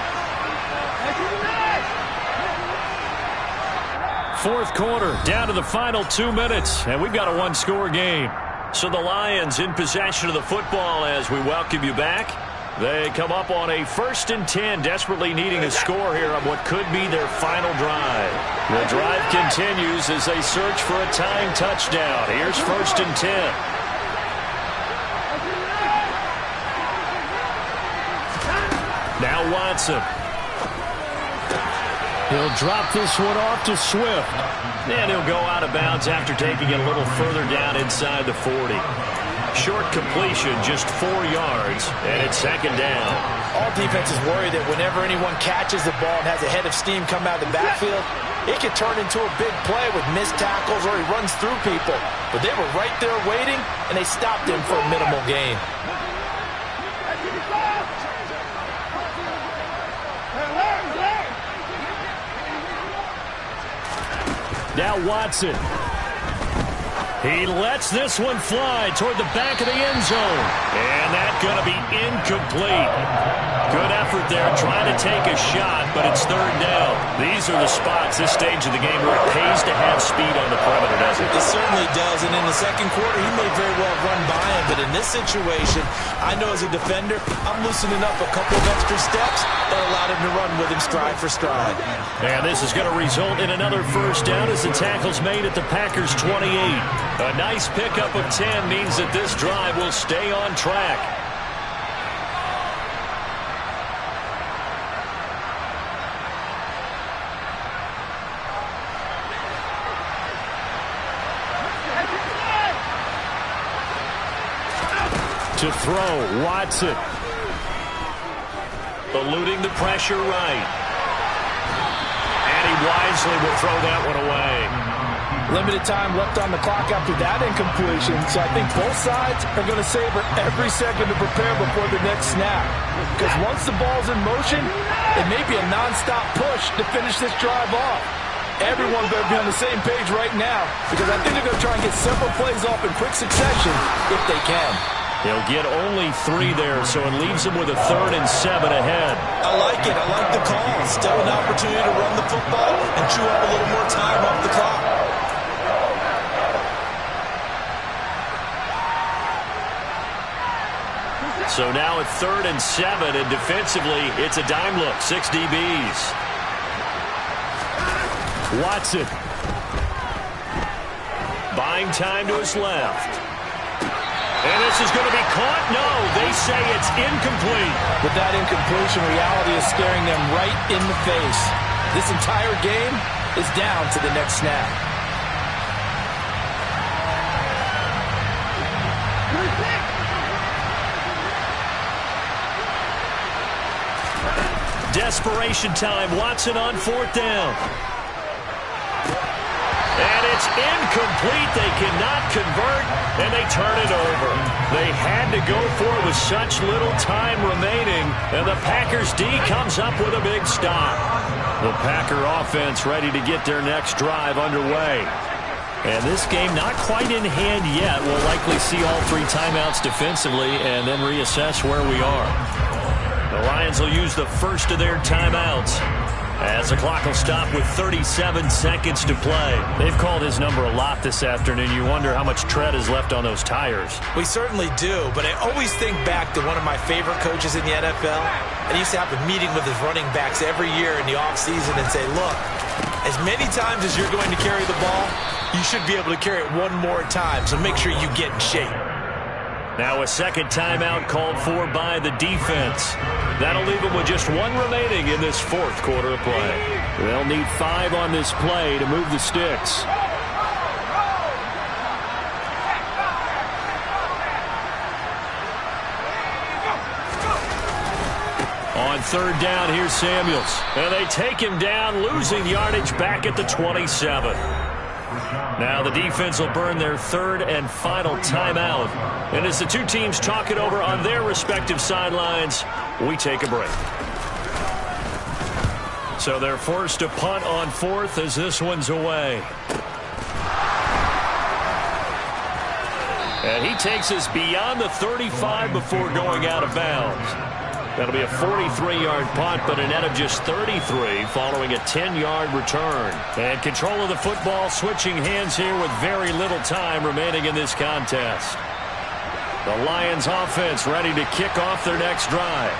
4th quarter, down to the final 2 minutes, and we've got a 1-score game. So the Lions in possession of the football as we welcome you back. They come up on a 1st and 10, desperately needing a score here on what could be their final drive. The drive continues as they search for a tying touchdown. Here's 1st and 10. Now Watson. He'll drop this one off to Swift. And he'll go out of bounds after taking it a little further down inside the 40. Short completion, just 4 yards, and it's 2nd down. All defenses worry that whenever anyone catches the ball and has a head of steam come out of the backfield, it could turn into a big play with missed tackles or he runs through people. But they were right there waiting, and they stopped him for a minimal gain. Now Watson. He lets this one fly toward the back of the end zone. And that's going to be incomplete. Good effort there trying to take a shot, but it's third down. These are the spots, this stage of the game, where it pays to have speed on the perimeter, doesn't it? It certainly does, and in the second quarter, he may very well run by him, but in this situation, I know as a defender, I'm loosening up a couple of extra steps that allowed him to run with him stride for stride. And this is going to result in another first down as the tackle's made at the Packers' 28. A nice pickup of 10 means that this drive will stay on track. To throw, Watson. Eluding the pressure right. And he wisely will throw that one away. Limited time left on the clock after that incompletion, so I think both sides are going to savor every second to prepare before the next snap. Because once the ball's in motion, it may be a nonstop push to finish this drive off. Everyone better be on the same page right now, because I think they're going to try and get several plays off in quick succession if they can. They'll get only 3 there, so it leaves them with a 3rd and 7 ahead. I like it. I like the call. Still an opportunity to run the football and chew up a little more time off the clock. So now it's 3rd and 7, and defensively, it's a dime look. 6 DBs. Watson. Buying time to his left. And this is going to be caught? No, they say it's incomplete. But that incompletion reality is staring them right in the face. This entire game is down to the next snap. Desperation time. Watson on 4th down. And it's incomplete. They cannot convert, and they turn it over. They had to go for it with such little time remaining, and the Packers D comes up with a big stop. The Packer offense ready to get their next drive underway. And this game not quite in hand yet. We'll likely see all 3 timeouts defensively and then reassess where we are. The Lions will use the first of their timeouts, as the clock will stop with 37 seconds to play. They've called his number a lot this afternoon. You wonder how much tread is left on those tires. We certainly do, but I always think back to one of my favorite coaches in the NFL. And he used to have a meeting with his running backs every year in the offseason and say, look, as many times as you're going to carry the ball, you should be able to carry it one more time, so make sure you get in shape. Now a second timeout called for by the defense. That'll leave them with just 1 remaining in this 4th quarter of play. They'll need 5 on this play to move the sticks. On 3rd down, here's Samuels. And they take him down, losing yardage back at the 27. Now the defense will burn their 3rd and final timeout. And as the 2 teams talk it over on their respective sidelines, we take a break. So they're forced to punt on 4th as this one's away. And he takes us beyond the 35 before going out of bounds. That'll be a 43-yard punt, but a net of just 33 following a 10-yard return. And control of the football switching hands here with very little time remaining in this contest. The Lions offense ready to kick off their next drive.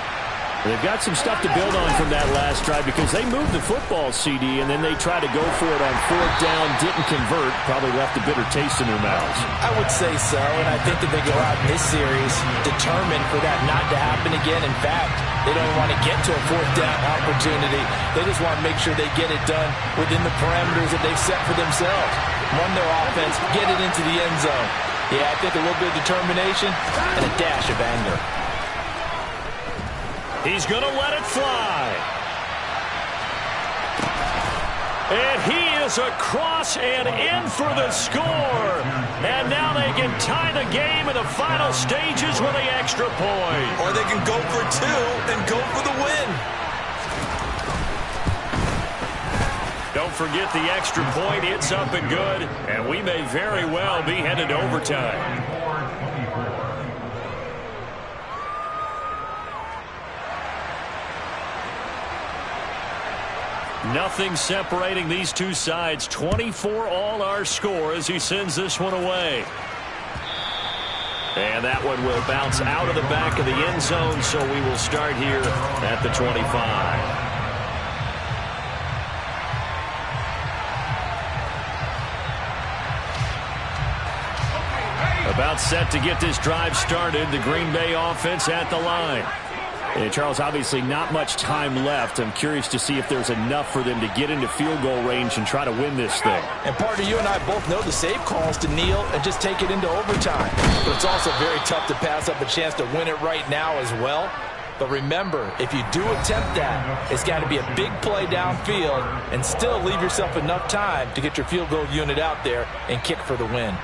They've got some stuff to build on from that last drive because they moved the football, CD, and then they tried to go for it on 4th down, didn't convert, probably left a bitter taste in their mouths. I would say so, and I think that they go out in this series determined for that not to happen again. In fact, they don't want to get to a 4th down opportunity. They just want to make sure they get it done within the parameters that they've set for themselves. Run their offense, get it into the end zone. Yeah, I think a little bit of determination and a dash of anger. He's going to let it fly. And he is across and in for the score. And now they can tie the game in the final stages with the extra point. Or they can go for 2 and go for the win. Don't forget the extra point. It's up and good, and we may very well be headed to overtime. Nothing separating these two sides. 24 all our score as he sends this one away. And that one will bounce out of the back of the end zone, so we will start here at the 25. About set to get this drive started. The Green Bay offense at the line. And Charles, obviously not much time left. I'm curious to see if there's enough for them to get into field goal range and try to win this thing. And partner, you and I both know the safe calls to kneel and just take it into overtime. But it's also very tough to pass up a chance to win it right now as well. But remember, if you do attempt that, it's got to be a big play downfield and still leave yourself enough time to get your field goal unit out there and kick for the win.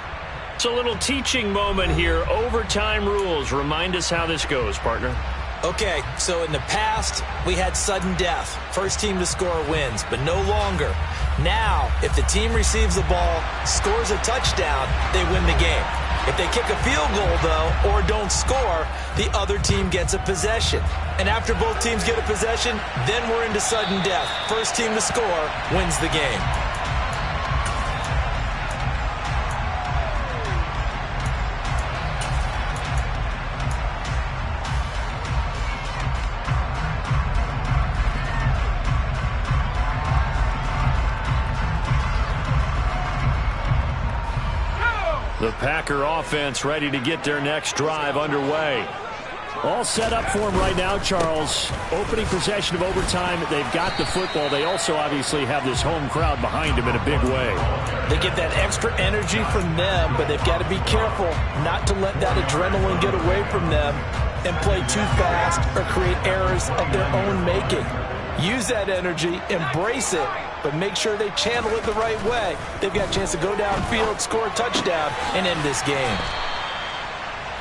It's a little teaching moment here. Overtime rules. Remind us how this goes, partner. Okay, so in the past, we had sudden death. First team to score wins, but no longer. Now, if the team receives the ball, scores a touchdown, they win the game. If they kick a field goal, though, or don't score, the other team gets a possession. And after both teams get a possession, then we're into sudden death. First team to score wins the game. The Packer offense ready to get their next drive underway. All set up for him right now, Charles. Opening possession of overtime. They've got the football. They also obviously have this home crowd behind them in a big way. They get that extra energy from them, but they've got to be careful not to let that adrenaline get away from them and play too fast or create errors of their own making. Use that energy, embrace it, but make sure they channel it the right way. They've got a chance to go downfield, score a touchdown, and end this game.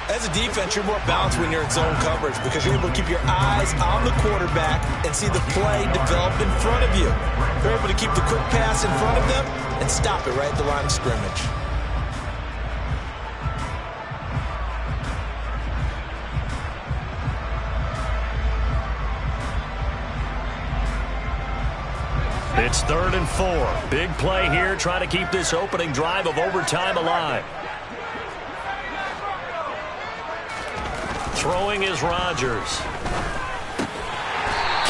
As a defense, you're more balanced when you're in zone coverage because you're able to keep your eyes on the quarterback and see the play develop in front of you. You're able to keep the quick pass in front of them and stop it right at the line of scrimmage. It's 3rd and 4. Big play here, trying to keep this opening drive of overtime alive. Throwing is Rodgers.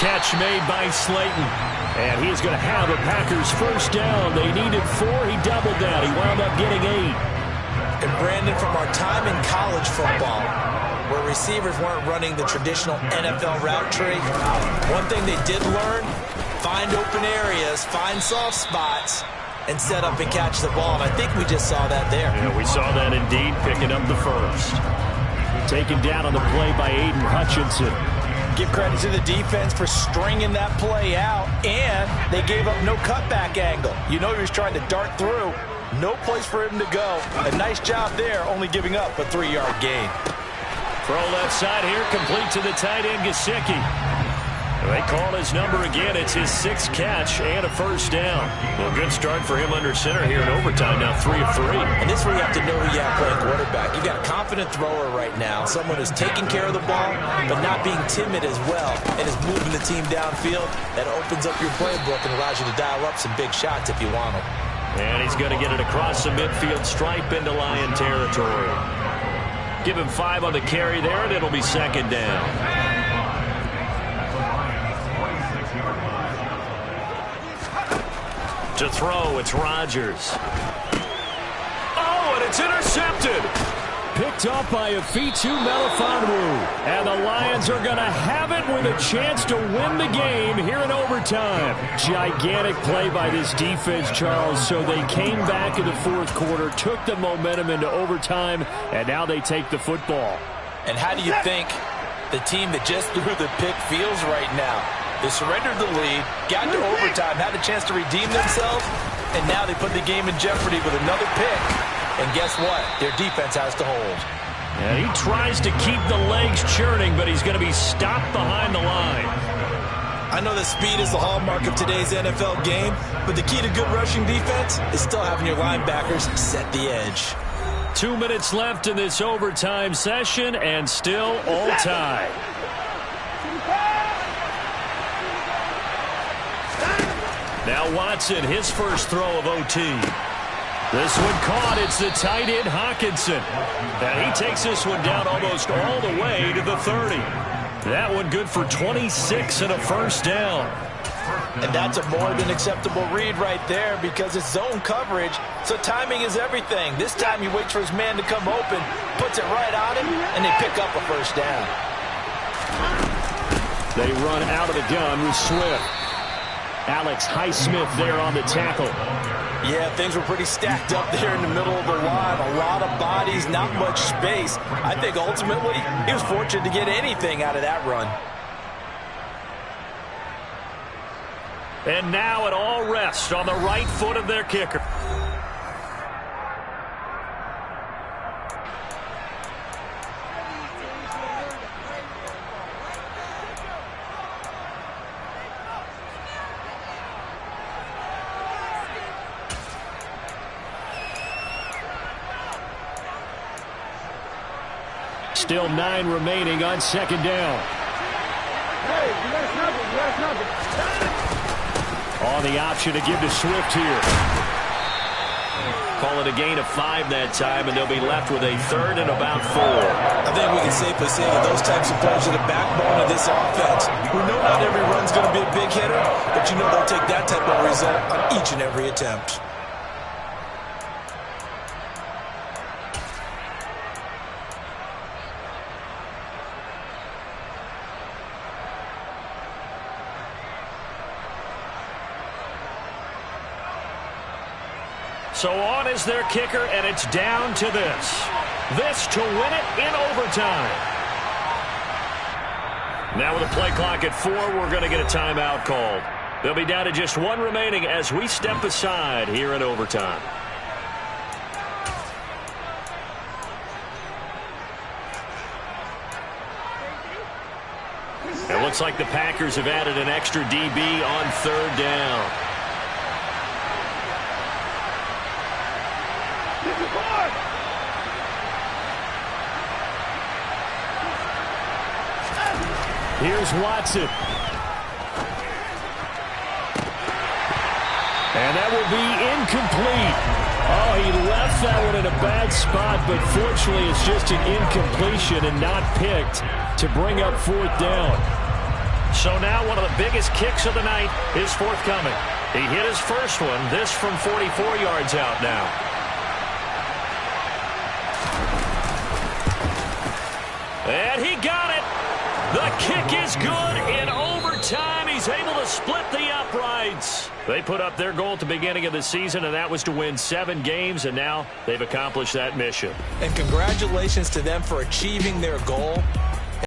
Catch made by Slayton. And he's going to have a Packers first down. They needed 4. He doubled that. He wound up getting 8. And Brandon, from our time in college football, where receivers weren't running the traditional NFL route tree, one thing they did learn, find open areas, find soft spots, and set up and catch the ball. And I think we just saw that there. Yeah, we saw that indeed, picking up the first. Taken down on the play by Aiden Hutchinson. Give credit to the defense for stringing that play out, and they gave up no cutback angle. You know he was trying to dart through. No place for him to go. A nice job there, only giving up a 3-yard gain. Throw left side here, complete to the tight end, Gesicki. They call his number again. It's his 6th catch and a first down. Well, good start for him under center here in overtime. Now 3 of 3. And this is where you have to know who you have playing quarterback. You've got a confident thrower right now, someone who's taking care of the ball, but not being timid as well, and is moving the team downfield. That opens up your playbook and allows you to dial up some big shots if you want them. And he's going to get it across the midfield stripe into Lion territory. Give him 5 on the carry there, and it'll be 2nd down. To throw, it's Rodgers. Oh, and it's intercepted. Picked off by Afitu Melifonwu. And the Lions are going to have it with a chance to win the game here in overtime. Gigantic play by this defense, Charles. So they came back in the 4th quarter, took the momentum into overtime, and now they take the football. And how do you think the team that just threw the pick feels right now? They surrendered the lead, got to overtime, had a chance to redeem themselves, and now they put the game in jeopardy with another pick. And guess what? Their defense has to hold. And he tries to keep the legs churning, but he's going to be stopped behind the line. I know that speed is the hallmark of today's NFL game, but the key to good rushing defense is still having your linebackers set the edge. 2 minutes left in this overtime session, and still all tied. Now Watson, his first throw of OT. This one caught. It's the tight end, Hockenson. And he takes this one down almost all the way to the 30. That one good for 26 and a first down. And that's a more than acceptable read right there because it's zone coverage, so timing is everything. This time he waits for his man to come open, puts it right on him, and they pick up a first down. They run out of the gun with Swift. Alex Highsmith there on the tackle. Yeah, things were pretty stacked up there in the middle of the line. A lot of bodies, not much space. I think ultimately he was fortunate to get anything out of that run. And now it all rests on the right foot of their kicker. Still 9 remaining on second down. Hey, you got nothing. On the option to give to Swift here. Call it a gain of 5 that time, and they'll be left with a third and about 4. I think we can safely say that those types of players are the backbone of this offense. We know not every run's going to be a big hitter, but you know they'll take that type of result on each and every attempt. So on is their kicker, and it's down to this. This to win it in overtime. Now with a play clock at 4, we're going to get a timeout called. They'll be down to just 1 remaining as we step aside here in overtime. It looks like the Packers have added an extra DB on third down. Here's Watson. And that will be incomplete. Oh, he left that one in a bad spot, but fortunately it's just an incompletion and not picked to bring up fourth down. So now one of the biggest kicks of the night is forthcoming. He hit his first one, this from 44 yards out now. And he got it. The kick is good in overtime. He's able to split the uprights. They put up their goal at the beginning of the season, and that was to win 7 games, and now they've accomplished that mission. And congratulations to them for achieving their goal.